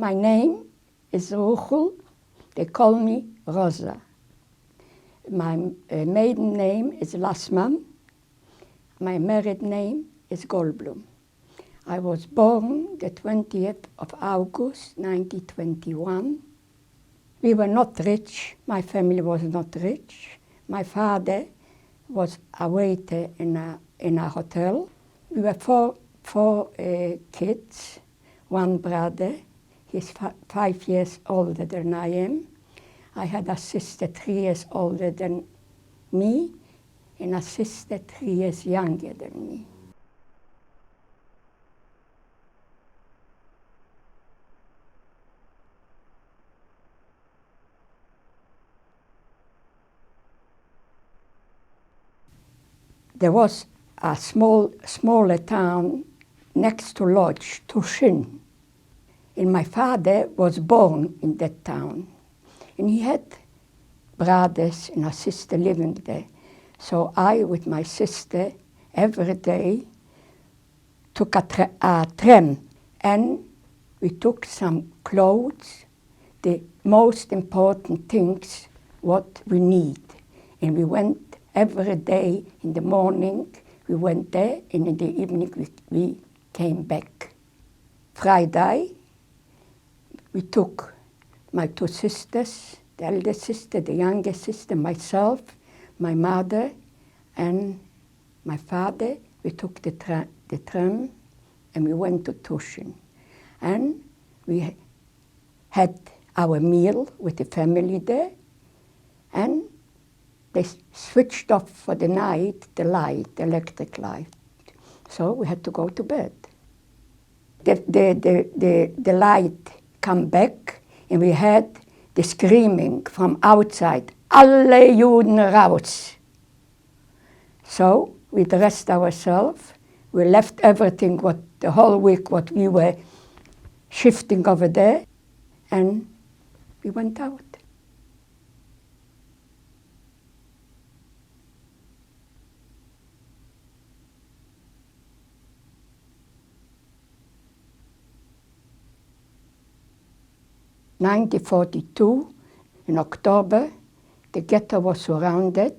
My name is Ruchel. They call me Rosa. My maiden name is Lasman. My married name is Goldblum. I was born the 20th of August 1921. We were not rich. My family was not rich. My father was a waiter in a hotel. We were four kids, one brother. He's 5 years older than I am. I had a sister 3 years older than me, and a sister 3 years younger than me. There was a smaller town next to Lodz, Tushin. And my father was born in that town. And he had brothers and a sister living there. So I, with my sister, every day took a tram. And we took some clothes, the most important things, what we need. And we went every day in the morning, we went there, and in the evening we came back. Friday, we took my two sisters, the elder sister, the younger sister, myself, my mother, and my father. We took the tram, and we went to Tushin. And we had our meal with the family there, and they switched off for the night the light, the electric light. So we had to go to bed. The light come back, and we had the screaming from outside, "Alle Juden raus!" So we dressed ourselves. We left everything, the whole week, what we were shifting over there, and we went out. In 1942, in October, the ghetto was surrounded,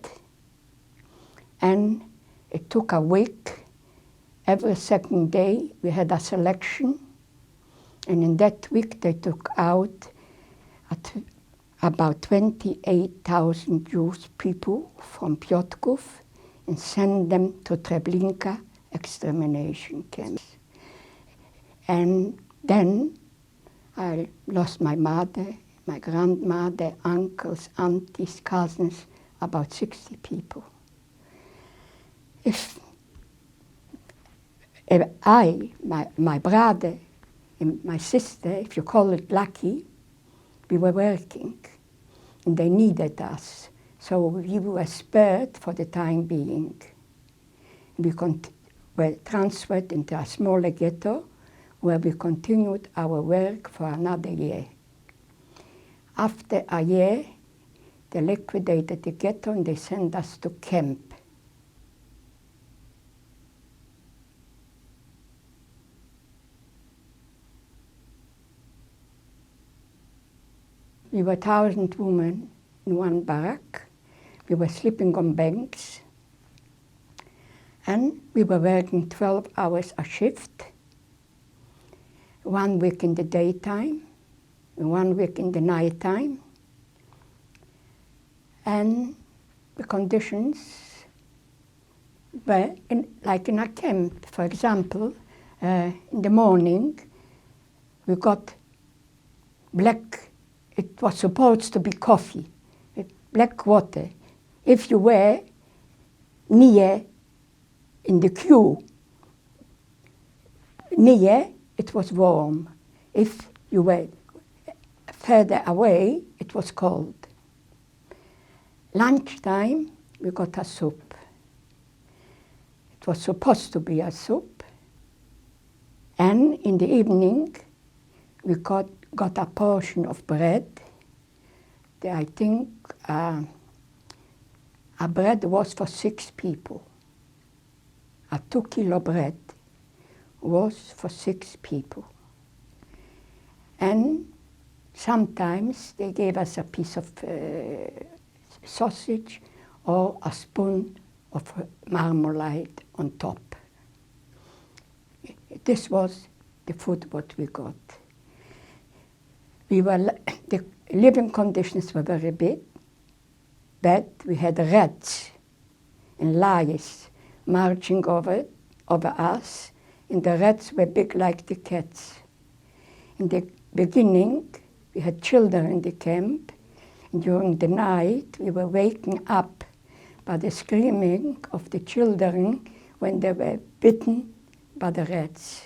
and it took a week. Every second day we had a selection, and in that week they took out about 28,000 Jewish people from Piotrków and sent them to Treblinka extermination camps. And then I lost my mother, my grandmother, uncles, aunties, cousins, about 60 people. If my brother and my sister, if you call it lucky, we were working, and they needed us. So we were spared for the time being. We were transferred into a smaller ghetto, where we continued our work for another year. After a year, they liquidated the ghetto and they sent us to camp. We were 1,000 women in one barrack. We were sleeping on banks, and we were working 12 hours a shift. 1 week in the daytime, and 1 week in the nighttime. And the conditions were like in a camp. For example, in the morning, we got black, it was supposed to be coffee, black water. If you were near in the queue, near, it was warm. If you were further away, it was cold. Lunchtime, we got a soup. It was supposed to be a soup. And in the evening, we got a portion of bread. I think a bread was for 6 people. A 2-kilo bread was for 6 people. And sometimes they gave us a piece of sausage or a spoon of marmalade on top. This was the food what we got. The living conditions were very bad. We had rats and lice marching over us, and the rats were big like the cats. In the beginning, we had children in the camp, and during the night we were waking up by the screaming of the children when they were bitten by the rats.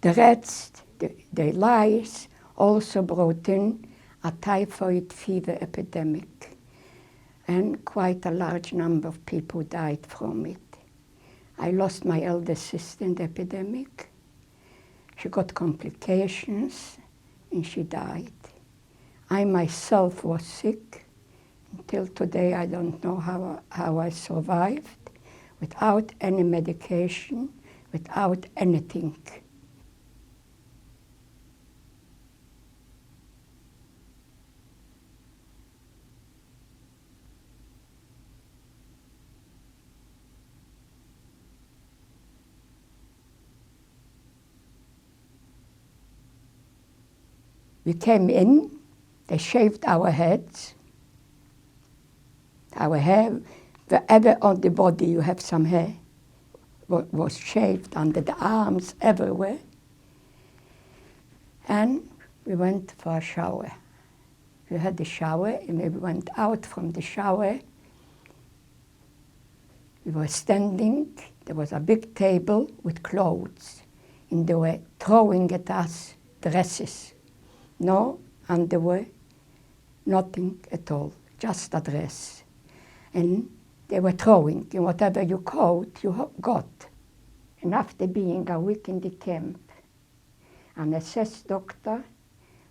The rats, the lice, also brought in a typhoid fever epidemic, and quite a large number of people died from it. I lost my eldest sister in the epidemic. She got complications and she died. I myself was sick. Until today I don't know how I survived without any medication, without anything. We came in, they shaved our heads. Our hair, wherever on the body you have some hair, was shaved under the arms, everywhere. And we went for a shower. We had the shower, and we went out from the shower. We were standing, there was a big table with clothes, and they were throwing at us dresses. No underwear, nothing at all, just a dress. And they were throwing, and whatever you caught, you got. And after being a week in the camp, an SS doctor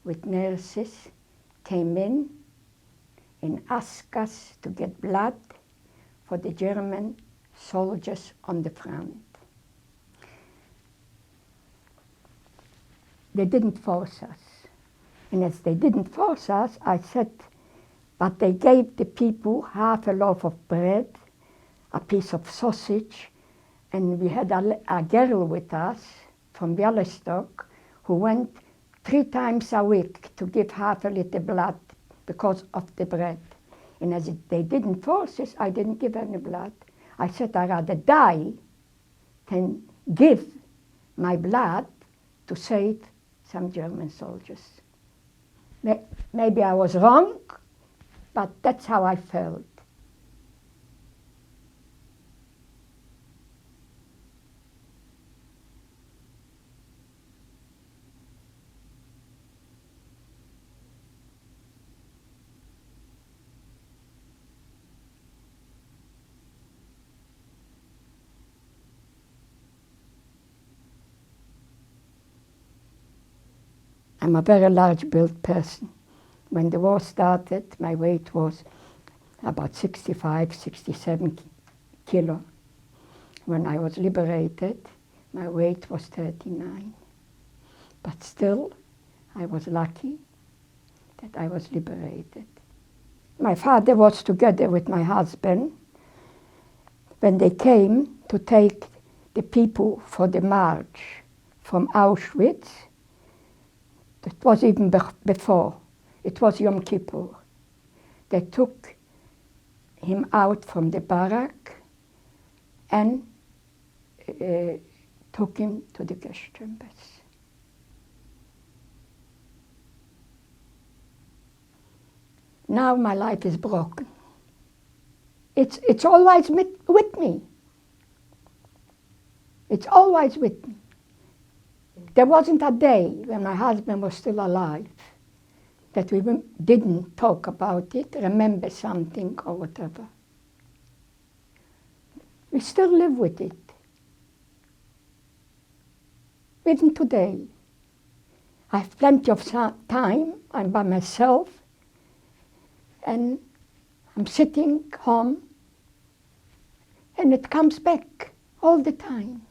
with nurses came in and asked us to get blood for the German soldiers on the front. They didn't force us. And as they didn't force us, I said, but they gave the people half a loaf of bread, a piece of sausage, and we had a girl with us from Bialystok who went 3 times a week to give half a liter blood because of the bread. And as they didn't force us, I didn't give any blood. I said I'd rather die than give my blood to save some German soldiers. Maybe I was wrong, but that's how I felt. I'm a very large-built person. When the war started, my weight was about 65, 67 kilo. When I was liberated, my weight was 39. But still, I was lucky that I was liberated. My father was together with my husband when they came to take the people for the march from Auschwitz. It was even before. It was Yom Kippur. They took him out from the barrack and took him to the gas chambers. Now my life is broken. It's always with me. It's always with me. There wasn't a day when my husband was still alive that we didn't talk about it, remember something or whatever. We still live with it. Even today. I have plenty of time, I'm by myself, and I'm sitting home, and it comes back all the time.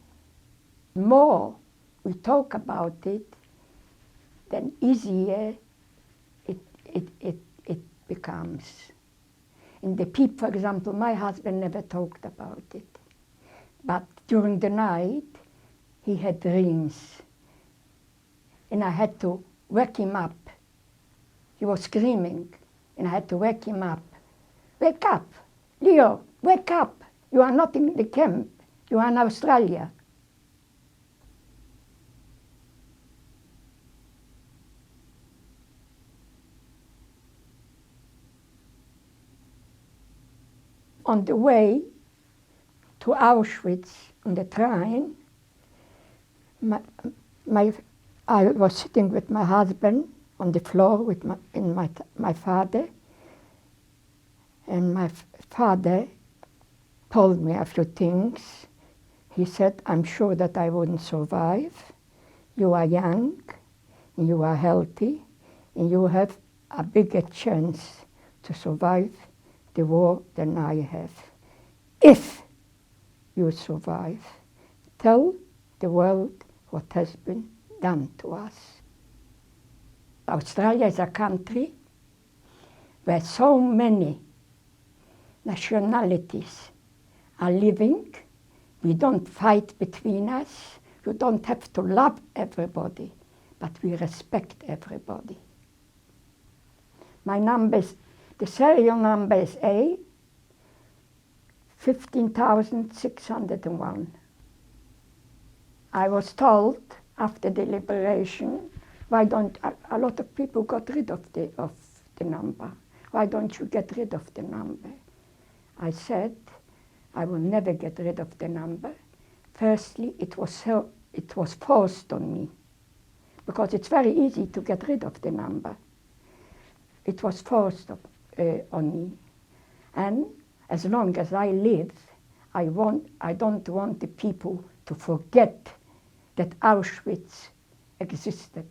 The more we talk about it, then easier it becomes. In the peep, for example, my husband never talked about it. But during the night, he had dreams. And I had to wake him up. He was screaming, and I had to wake him up. Wake up, Leo, wake up. You are not in the camp. You are in Australia. On the way to Auschwitz on the train, I was sitting with my husband on the floor with my father, and my father told me a few things. He said, I'm sure that I wouldn't survive. You are young, and you are healthy, and you have a bigger chance to survive the war than I have. If you survive, tell the world what has been done to us. Australia is a country where so many nationalities are living. We don't fight between us. You don't have to love everybody, but we respect everybody. My numbers, the serial number is A, 15,601. I was told after the liberation, why don't a lot of people got rid of the number? Why don't you get rid of the number? I said, I will never get rid of the number. Firstly, it was forced on me, because it's very easy to get rid of the number. It was forced on me, and as long as I live, I don't want the people to forget that Auschwitz existed.